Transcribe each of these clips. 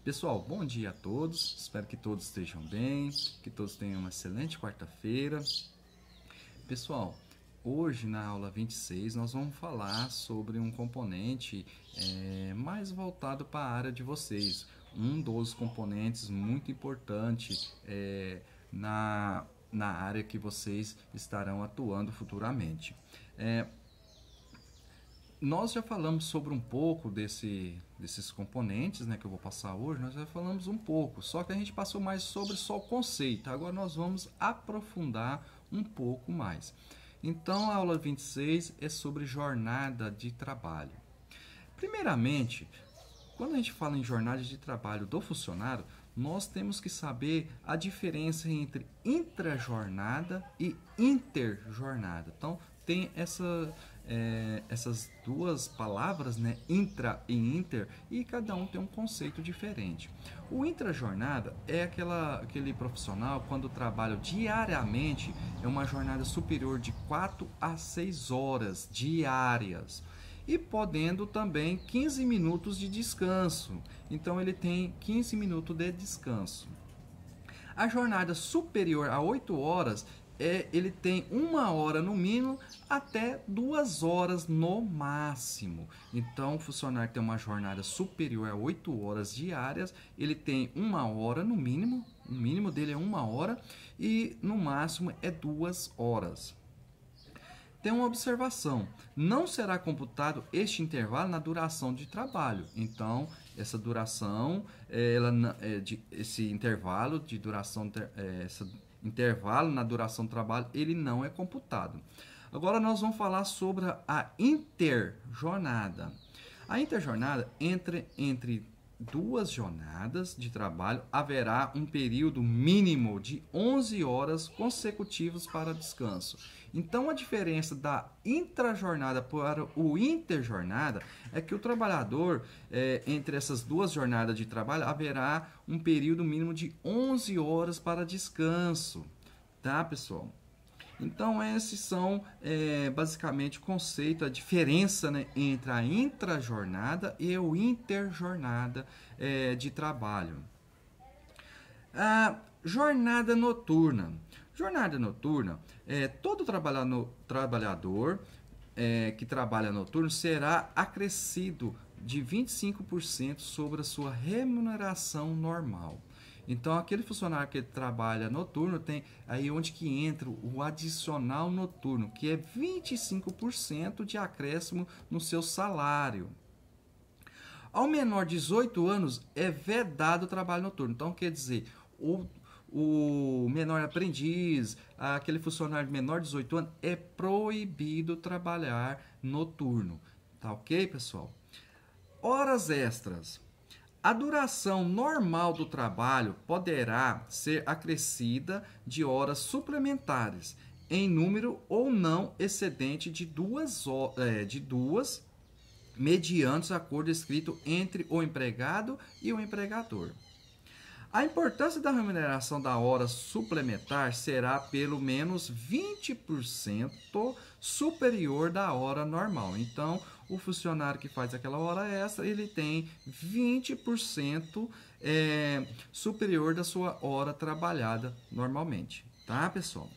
Pessoal, bom dia a todos. Espero que todos estejam bem, que todos tenham uma excelente quarta-feira. Pessoal, hoje na aula 26 nós vamos falar sobre um componente mais voltado para a área de vocês. Um dos componentes muito importante na área que vocês estarão atuando futuramente. Nós já falamos sobre um pouco desses componentes, né, que eu vou passar hoje, nós já falamos um pouco, só que a gente passou mais sobre só o conceito. Agora nós vamos aprofundar um pouco mais. Então a aula 26 é sobre jornada de trabalho. Primeiramente, quando a gente fala em jornada de trabalho do funcionário, nós temos que saber a diferença entre intrajornada e interjornada. Então, tem essas duas palavras, né, intra e inter, e cada um tem um conceito diferente. O intrajornada é aquele profissional quando trabalha diariamente, é uma jornada superior de 4 a 6 horas diárias. E podendo também 15 minutos de descanso. Então ele tem 15 minutos de descanso. A jornada superior a 8 horas, ele tem 1 hora no mínimo até 2 horas no máximo. Então o funcionário tem uma jornada superior a 8 horas diárias, ele tem 1 hora no mínimo, o mínimo dele é 1 hora e no máximo é 2 horas. Tem uma observação, não será computado este intervalo na duração de trabalho. Então, essa duração, esse intervalo de duração, esse intervalo na duração do trabalho, ele não é computado. Agora nós vamos falar sobre a interjornada. A interjornada, entre duas jornadas de trabalho, haverá um período mínimo de 11 horas consecutivas para descanso. Então, a diferença da intrajornada para o interjornada é que o trabalhador, entre essas duas jornadas de trabalho, haverá um período mínimo de 11 horas para descanso. Tá, pessoal? Então, esses são basicamente o conceito, a diferença, né, entre a intrajornada e o interjornada de trabalho. A jornada noturna. Jornada noturna, todo trabalhador que trabalha noturno será acrescido de 25% sobre a sua remuneração normal. Então, aquele funcionário que trabalha noturno tem aí onde que entra o adicional noturno, que é 25% de acréscimo no seu salário. Ao menor de 18 anos é vedado o trabalho noturno. Então, quer dizer, o menor aprendiz, aquele funcionário menor de 18 anos, é proibido trabalhar noturno. Tá ok, pessoal? Horas extras. A duração normal do trabalho poderá ser acrescida de horas suplementares, em número ou não excedente de duas, mediante acordo escrito entre o empregado e o empregador. A importância da remuneração da hora suplementar será pelo menos 20% superior da hora normal. Então, o funcionário que faz aquela hora extra, ele tem 20% superior da sua hora trabalhada normalmente. Tá, pessoal?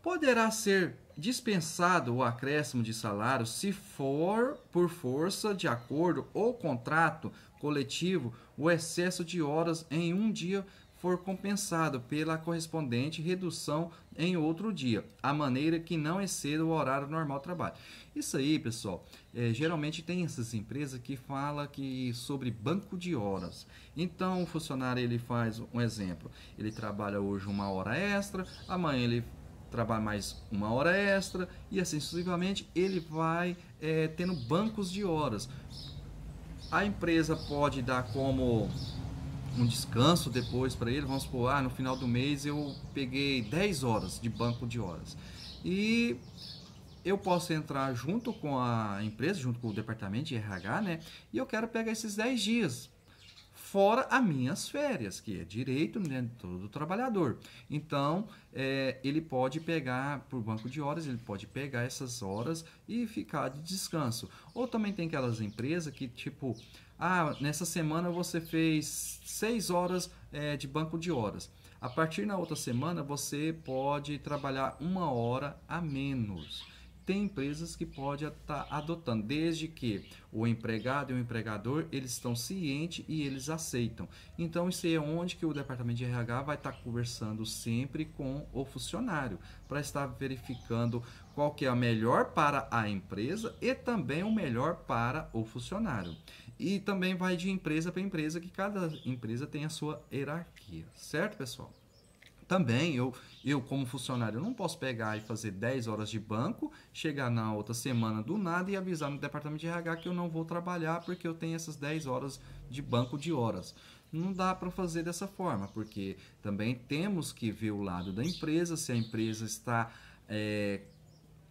Poderá ser dispensado o acréscimo de salário se for por força de acordo ou contrato coletivo o excesso de horas em um dia for compensado pela correspondente redução em outro dia, a maneira que não exceda o horário normal de trabalho. Isso aí, pessoal, geralmente tem essas empresas que falam sobre banco de horas. Então, o funcionário ele faz um exemplo, ele trabalha hoje 1 hora extra, amanhã ele trabalha mais 1 hora extra e assim sucessivamente ele vai tendo bancos de horas. A empresa pode dar como um descanso depois para ele, vamos supor, no final do mês eu peguei 10 horas de banco de horas. E eu posso entrar junto com a empresa, junto com o departamento de RH, né? E eu quero pegar esses 10 dias. fora as minhas férias, que é direito, né, de todo trabalhador. Então, ele pode pegar por banco de horas, ele pode pegar essas horas e ficar de descanso. Ou também tem aquelas empresas que, tipo, nessa semana você fez 6 horas de banco de horas. A partir da outra semana, você pode trabalhar 1 hora a menos. Tem empresas que podem estar adotando, desde que o empregado e o empregador eles estão cientes e eles aceitam. Então, isso é onde que o departamento de RH vai estar conversando sempre com o funcionário, para estar verificando qual que é a melhor para a empresa e também o melhor para o funcionário. E também vai de empresa para empresa, que cada empresa tem a sua hierarquia, certo, pessoal? Também eu como funcionário não posso pegar e fazer 10 horas de banco, chegar na outra semana do nada e avisar no departamento de RH que eu não vou trabalhar porque eu tenho essas 10 horas de banco de horas. Não dá para fazer dessa forma, porque também temos que ver o lado da empresa, se a empresa está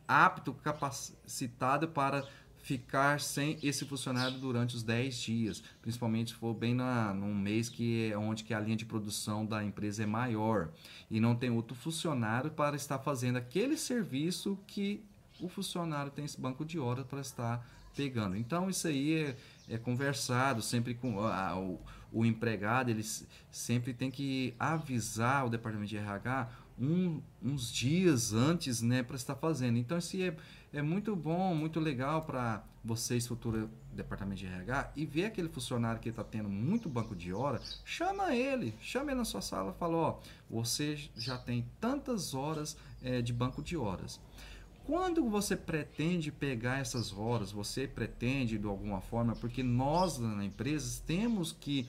apto, capacitado para ficar sem esse funcionário durante os 10 dias, principalmente se for bem num mês que é onde que a linha de produção da empresa é maior e não tem outro funcionário para estar fazendo aquele serviço que o funcionário tem esse banco de horas para estar pegando. Então isso aí é conversado sempre com o empregado, ele sempre tem que avisar o departamento de RH uns dias antes, né, para estar fazendo. Então isso é muito bom, muito legal para vocês, futuro departamento de RH, e ver aquele funcionário que está tendo muito banco de hora, chama ele na sua sala e fala, ó, você já tem tantas horas de banco de horas. Quando você pretende pegar essas horas, você pretende de alguma forma, porque nós na empresa temos que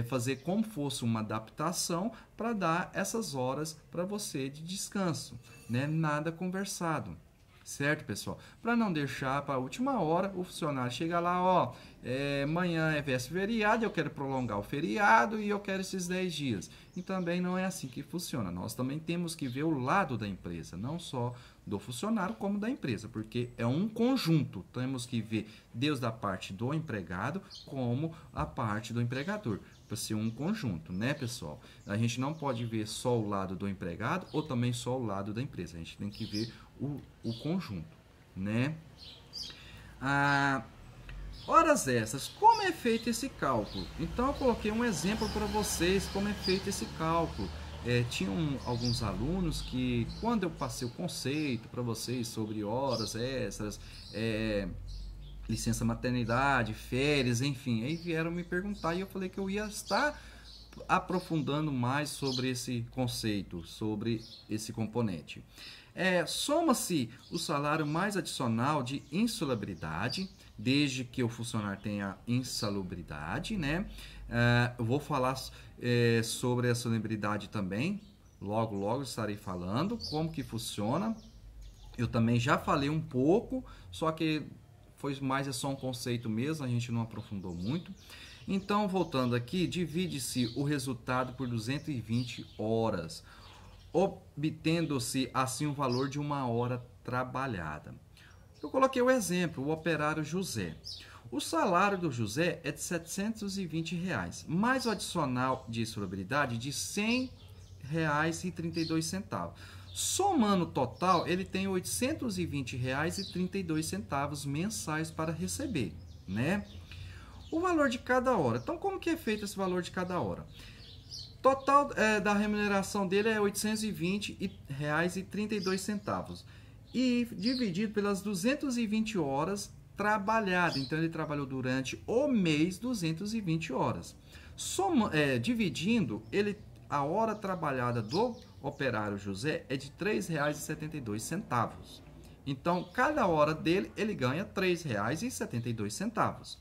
fazer como fosse uma adaptação para dar essas horas para você de descanso, né? Nada conversado. Certo, pessoal? Para não deixar para a última hora, o funcionário chega lá, ó, amanhã é véspera feriado, eu quero prolongar o feriado e eu quero esses 10 dias. E também não é assim que funciona. Nós também temos que ver o lado da empresa, não só do funcionário como da empresa, porque é um conjunto. Temos que ver Deus da parte do empregado como a parte do empregador, para ser um conjunto, né, pessoal? A gente não pode ver só o lado do empregado ou também só o lado da empresa. A gente tem que ver o conjunto, né? Horas extras, como é feito esse cálculo? Então eu coloquei um exemplo para vocês como é feito esse cálculo. Tinham alguns alunos que, quando eu passei o conceito para vocês sobre horas extras, licença maternidade, férias, enfim, aí vieram me perguntar e eu falei que eu ia estar aprofundando mais sobre esse conceito, sobre esse componente. Soma-se o salário mais adicional de insalubridade, desde que o funcionário tenha insalubridade, né? Eu vou falar sobre a salubridade também, logo estarei falando como que funciona. Eu também já falei um pouco, só que é só um conceito mesmo, a gente não aprofundou muito. Então, voltando aqui, divide-se o resultado por 220 horas, obtendo-se assim o valor de 1 hora trabalhada. Eu coloquei o exemplo, o operário José. O salário do José é de R$ 720, mais o adicional de insalubridade de R$ 100,32. Somando o total, ele tem R$ 820,32 mensais para receber, né? O valor de cada hora. Então, como que é feito esse valor de cada hora? Total da remuneração dele é R$ 820,32 e dividido pelas 220 horas trabalhadas. Então, ele trabalhou durante o mês 220 horas. Dividindo, a hora trabalhada do operário José é de R$ 3,72. Então, cada hora dele, ele ganha R$ 3,72.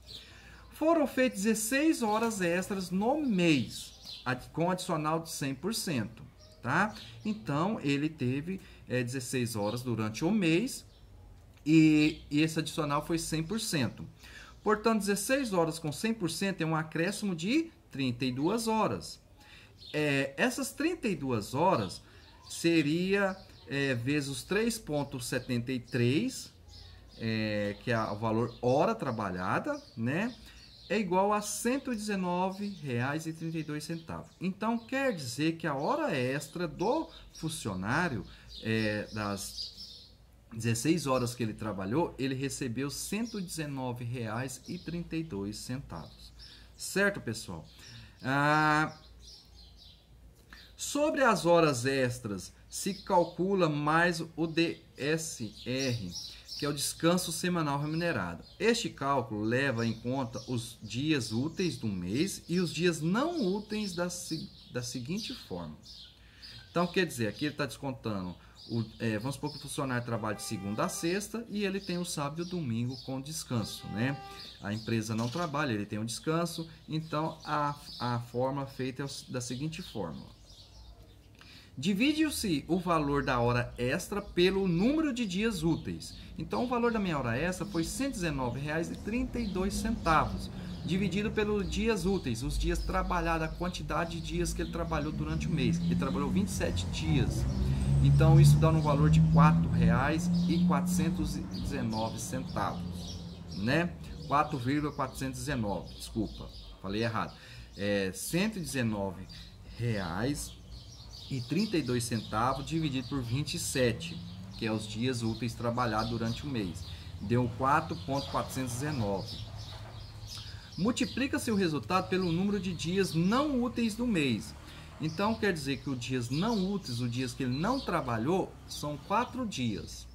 Foram feitas 16 horas extras no mês, com adicional de 100%, tá? Então, ele teve 16 horas durante o mês e esse adicional foi 100%. Portanto, 16 horas com 100% é um acréscimo de 32 horas. Essas 32 horas seria vezes 3,73, que é o valor hora trabalhada, né? é igual a R$ 119,32. Então, quer dizer que a hora extra do funcionário, das 16 horas que ele trabalhou, ele recebeu R$ 119,32. Certo, pessoal? Sobre as horas extras, se calcula mais o DSR, que é o descanso semanal remunerado. Este cálculo leva em conta os dias úteis do mês e os dias não úteis da seguinte forma. Então, quer dizer, aqui ele está descontando, vamos supor que o funcionário trabalha de segunda a sexta e ele tem o sábado e o domingo com descanso, né? A empresa não trabalha, ele tem um descanso, então a forma feita é da seguinte forma. Divide-se o valor da hora extra pelo número de dias úteis. Então, o valor da minha hora extra foi R$ 119,32, dividido pelos dias úteis, os dias trabalhados, a quantidade de dias que ele trabalhou durante o mês. Ele trabalhou 27 dias. Então, isso dá um valor de R$ 4,419, né? 4,419, desculpa, falei errado. R$ 119,32 dividido por 27, que é os dias úteis trabalhados durante o mês. Deu 4,419. Multiplica-se o resultado pelo número de dias não úteis do mês. Então, quer dizer que os dias não úteis, os dias que ele não trabalhou, são 4 dias.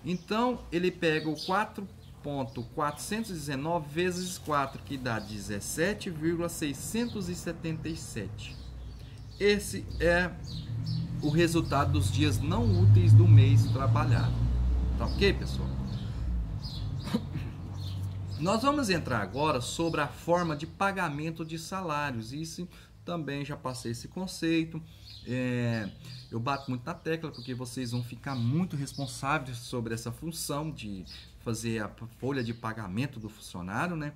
Então, ele pega o 4,419 vezes 4, que dá 17,677. Esse é o resultado dos dias não úteis do mês trabalhado. Tá ok, pessoal? Nós vamos entrar agora sobre a forma de pagamento de salários. Isso também já passei esse conceito. Eu bato muito na tecla porque vocês vão ficar muito responsáveis sobre essa função de fazer a folha de pagamento do funcionário, né?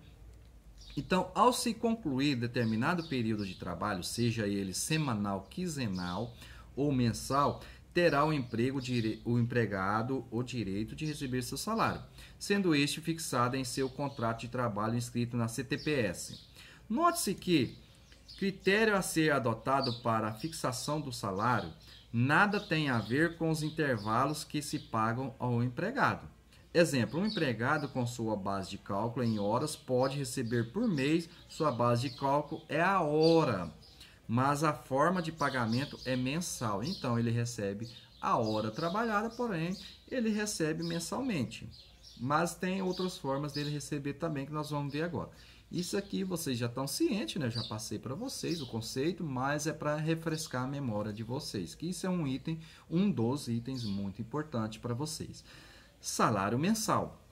Então, ao se concluir determinado período de trabalho, seja ele semanal, quinzenal ou mensal, terá o empregado o direito de receber seu salário, sendo este fixado em seu contrato de trabalho inscrito na CTPS. Note-se que critério a ser adotado para a fixação do salário nada tem a ver com os intervalos que se pagam ao empregado. Exemplo, um empregado com sua base de cálculo em horas pode receber por mês, sua base de cálculo é a hora, mas a forma de pagamento é mensal. Então, ele recebe a hora trabalhada, porém, ele recebe mensalmente. Mas tem outras formas dele receber também, que nós vamos ver agora. Isso aqui vocês já estão cientes, né? Já passei para vocês o conceito, mas é para refrescar a memória de vocês, que isso é um dos itens muito importante para vocês. Salário mensal.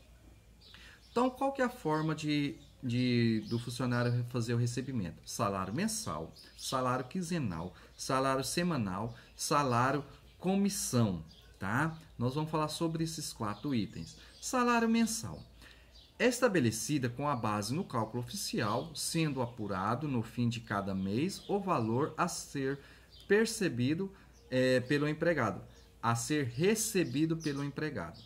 Então, qual que é a forma do funcionário fazer o recebimento? Salário mensal, salário quinzenal, salário semanal, salário comissão, tá? Nós vamos falar sobre esses 4 itens. Salário mensal. É estabelecida com a base no cálculo oficial, sendo apurado no fim de cada mês o valor a ser percebido pelo empregado, a ser recebido pelo empregado.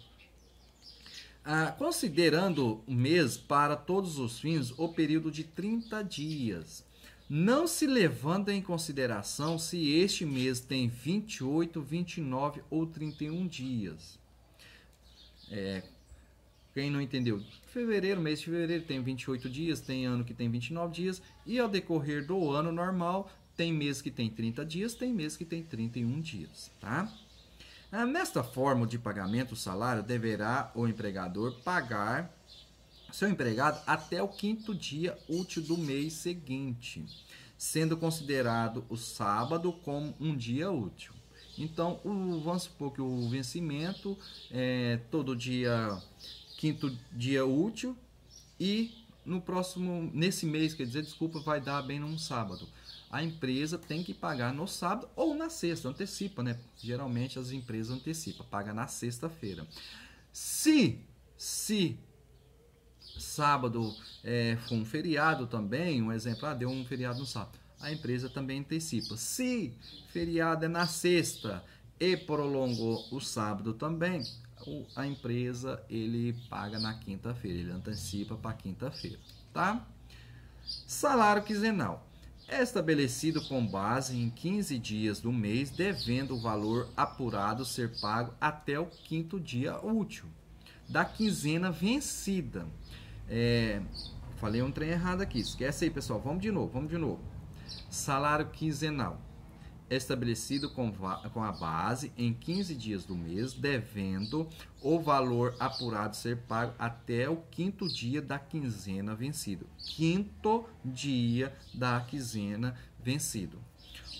Considerando o mês para todos os fins o período de 30 dias, não se levando em consideração se este mês tem 28, 29 ou 31 dias. Quem não entendeu? Mês de fevereiro tem 28 dias, tem ano que tem 29 dias, e ao decorrer do ano normal, tem mês que tem 30 dias, tem mês que tem 31 dias, tá? Nesta forma de pagamento, o salário deverá o empregador pagar seu empregado até o 5º dia útil do mês seguinte, sendo considerado o sábado como um dia útil. Então, vamos supor que o vencimento é todo dia, 5º dia útil, e nesse mês, vai dar bem num sábado. A empresa tem que pagar no sábado ou na sexta, antecipa, né? Geralmente as empresas antecipam, paga na sexta-feira. Se sábado for um feriado também, um exemplo, deu um feriado no sábado, a empresa também antecipa. Se feriado é na sexta e prolongou o sábado também, a empresa ele paga na quinta-feira, ele antecipa para quinta-feira, tá? Salário quinzenal. É estabelecido com base em 15 dias do mês, devendo o valor apurado ser pago até o 5º dia útil da quinzena vencida. Falei um trem errado aqui, esquece aí, pessoal. Vamos de novo. Salário quinzenal é estabelecido com a base em 15 dias do mês, devendo o valor apurado ser pago até o 5º dia da quinzena vencido. 5º dia da quinzena vencido.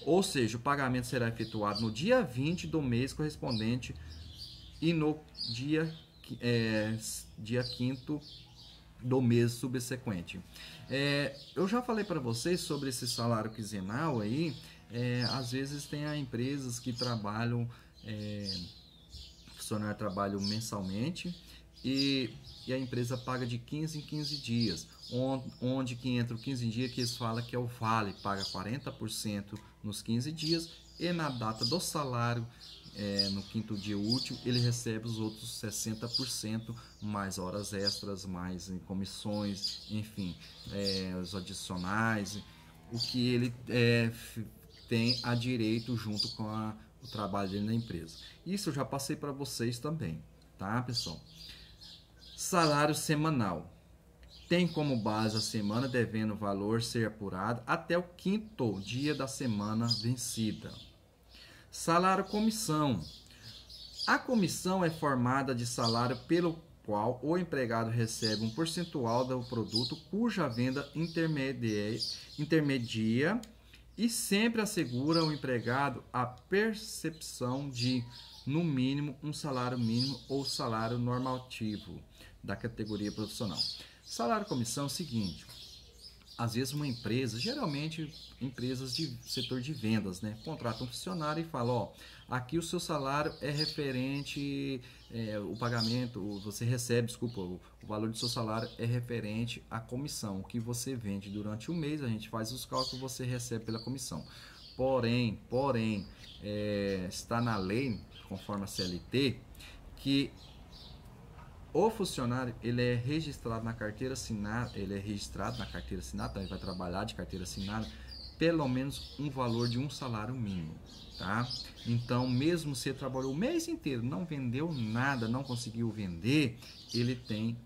Ou seja, o pagamento será efetuado no dia 20 do mês correspondente e no dia 5º do mês subsequente. Eu já falei para vocês sobre esse salário quinzenal aí. Às vezes tem empresas que trabalham, funcionário trabalha mensalmente e a empresa paga de 15 em 15 dias, onde que entra o 15 dias que eles falam que é o vale, paga 40% nos 15 dias e na data do salário, no 5º dia útil, ele recebe os outros 60%, mais horas extras, mais comissões, enfim, os adicionais, o que ele tem a direito junto com o trabalho dele na empresa. Isso eu já passei para vocês também, tá, pessoal? Salário semanal. Tem como base a semana, devendo o valor ser apurado até o 5º dia da semana vencida. Salário comissão. A comissão é formada de salário pelo qual o empregado recebe um percentual do produto cuja venda intermedia e sempre assegura ao empregado a percepção de, no mínimo, um salário mínimo ou salário normativo da categoria profissional. Salário comissão é o seguinte: às vezes uma empresa, geralmente empresas de setor de vendas, né, contrata um funcionário e fala, aqui o seu salário é referente, o pagamento, você recebe, o valor do seu salário é referente à comissão, o que você vende durante o mês, a gente faz os cálculos, você recebe pela comissão. Porém, está na lei, conforme a CLT, que o funcionário, ele é registrado na carteira assinada, então ele vai trabalhar de carteira assinada, pelo menos um valor de um salário mínimo, tá? Então, mesmo se ele trabalhou o mês inteiro, não vendeu nada, não conseguiu vender, ele tem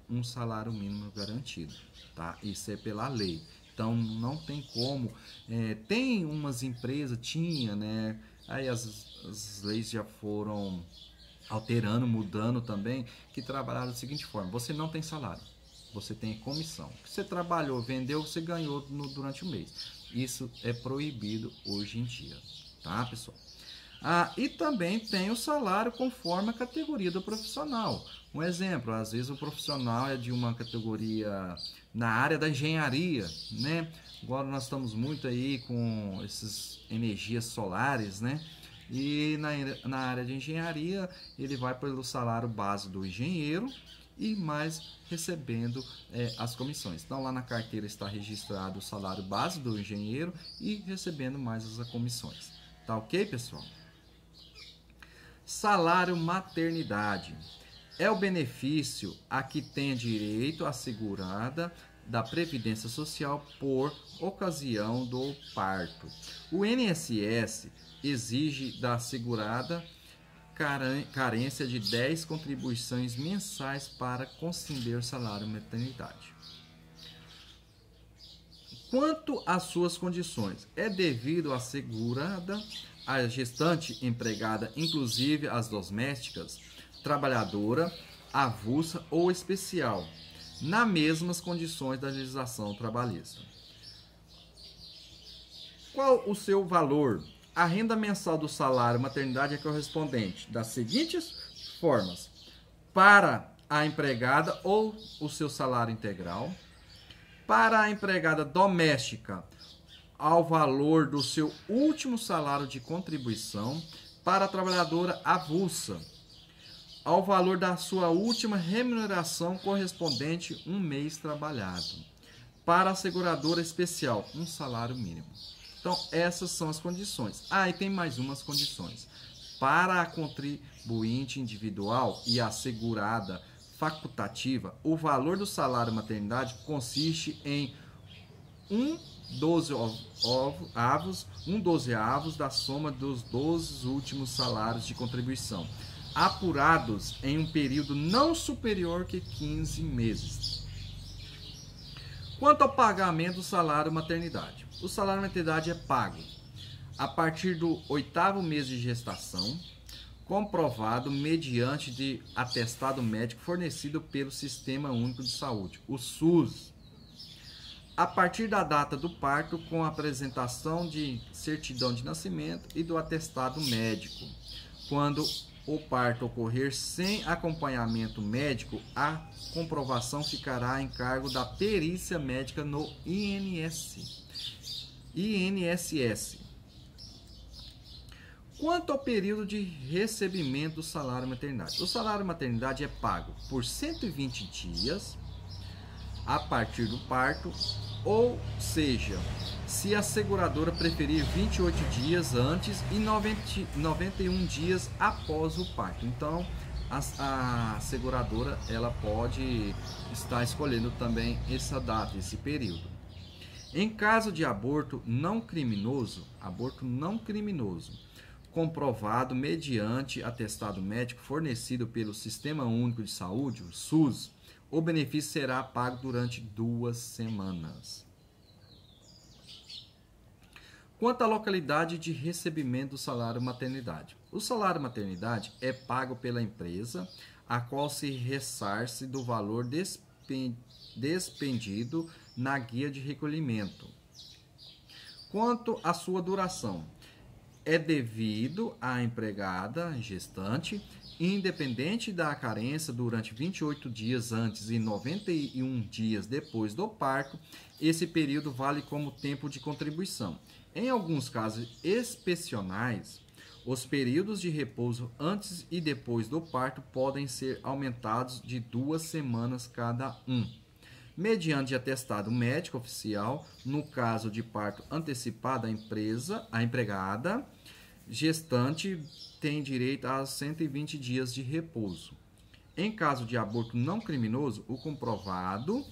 um salário mínimo garantido, tá? Isso é pela lei. Então, não tem como. Tem umas empresas, né? Aí as leis já foram alterando, mudando também, que trabalharam da seguinte forma: você não tem salário, você tem comissão. Você trabalhou, vendeu, você ganhou durante o mês. Isso é proibido hoje em dia, tá, pessoal? E também tem o salário conforme a categoria do profissional. Um exemplo, às vezes o profissional é de uma categoria na área da engenharia, né? Agora nós estamos muito aí com essas energias solares, né? E na área de engenharia, ele vai pelo salário base do engenheiro e mais recebendo as comissões. Então, lá na carteira está registrado o salário base do engenheiro e recebendo mais as comissões. Tá ok, pessoal? Salário maternidade. É o benefício a que tem direito assegurada da Previdência Social por ocasião do parto. O INSS exige da assegurada carência de 10 contribuições mensais para conceder o salário maternidade. Quanto às suas condições, é devido à assegurada, a gestante empregada, inclusive as domésticas, trabalhadora, avulsa ou especial, nas mesmas condições da legislação trabalhista. Qual o seu valor? A renda mensal do salário maternidade é correspondente das seguintes formas: para a empregada ou o seu salário integral, para a empregada doméstica, ao valor do seu último salário de contribuição, para a trabalhadora avulsa, ao valor da sua última remuneração correspondente um mês trabalhado, para a seguradora especial, um salário mínimo. Então, essas são as condições. E tem mais umas condições. Para a contribuinte individual e a segurada facultativa, o valor do salário maternidade consiste em um 12avos da soma dos 12 últimos salários de contribuição, apurados em um período não superior que 15 meses. Quanto ao pagamento do salário maternidade. O salário maternidade é pago a partir do 8º mês de gestação, comprovado mediante de atestado médico fornecido pelo Sistema Único de Saúde, o SUS, a partir da data do parto, com a apresentação de certidão de nascimento e do atestado médico. Quando o parto ocorrer sem acompanhamento médico, a comprovação ficará em cargo da perícia médica no INSS. Quanto ao período de recebimento do salário maternidade. O salário maternidade é pago por 120 dias a partir do parto, ou seja, se a seguradora preferir 28 dias antes e 91 dias após o parto. Então, a seguradora ela pode estar escolhendo também essa data, esse período. Em caso de aborto não criminoso, comprovado mediante atestado médico fornecido pelo Sistema Único de Saúde, o SUS, o benefício será pago durante 2 semanas. Quanto à localidade de recebimento do salário maternidade. O salário maternidade é pago pela empresa, a qual se ressarce do valor despendido na guia de recolhimento. Quanto à sua duração, é devido à empregada gestante, independente da carência durante 28 dias antes e 91 dias depois do parto, esse período vale como tempo de contribuição. Em alguns casos excepcionais, os períodos de repouso antes e depois do parto podem ser aumentados de 2 semanas cada um, mediante atestado médico oficial. No caso de parto antecipado, a empregada gestante tem direito a 120 dias de repouso. Em caso de aborto não criminoso, o comprovado,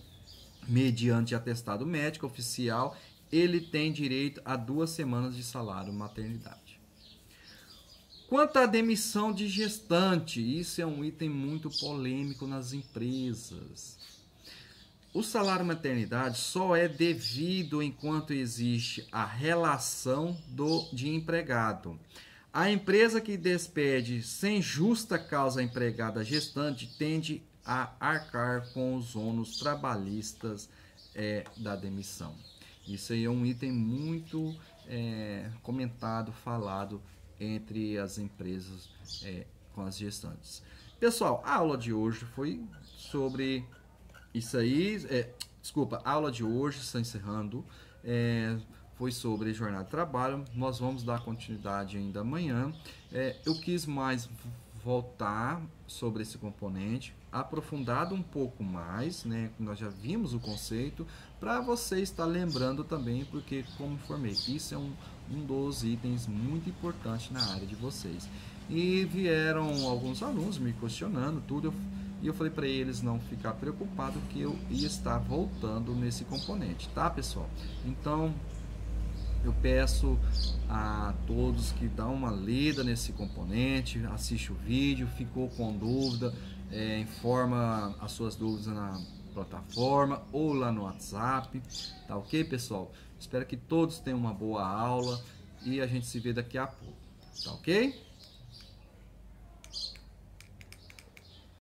mediante atestado médico oficial, ele tem direito a 2 semanas de salário maternidade. Quanto à demissão de gestante, isso é um item muito polêmico nas empresas. O salário maternidade só é devido enquanto existe a relação de empregado. A empresa que despede sem justa causa a empregada gestante tende a arcar com os ônus trabalhistas da demissão. Isso aí é um item muito comentado, falado entre as empresas com as gestantes. Pessoal, a aula de hoje foi sobre isso aí. A aula de hoje, está encerrando, foi sobre jornada de trabalho. Nós vamos dar continuidade ainda amanhã. Eu quis mais voltar sobre esse componente, aprofundado um pouco mais, né? Nós já vimos o conceito, para você estar lembrando também, porque, como informei, isso é um dos itens muito importantes na área de vocês. E vieram alguns alunos me questionando tudo, e eu falei para eles não ficar preocupado que eu ia estar voltando nesse componente, tá, pessoal? Então, eu peço a todos que dão uma lida nesse componente, assiste o vídeo, ficou com dúvida, informa as suas dúvidas na plataforma ou lá no WhatsApp, tá ok, pessoal? Espero que todos tenham uma boa aula e a gente se vê daqui a pouco, tá ok?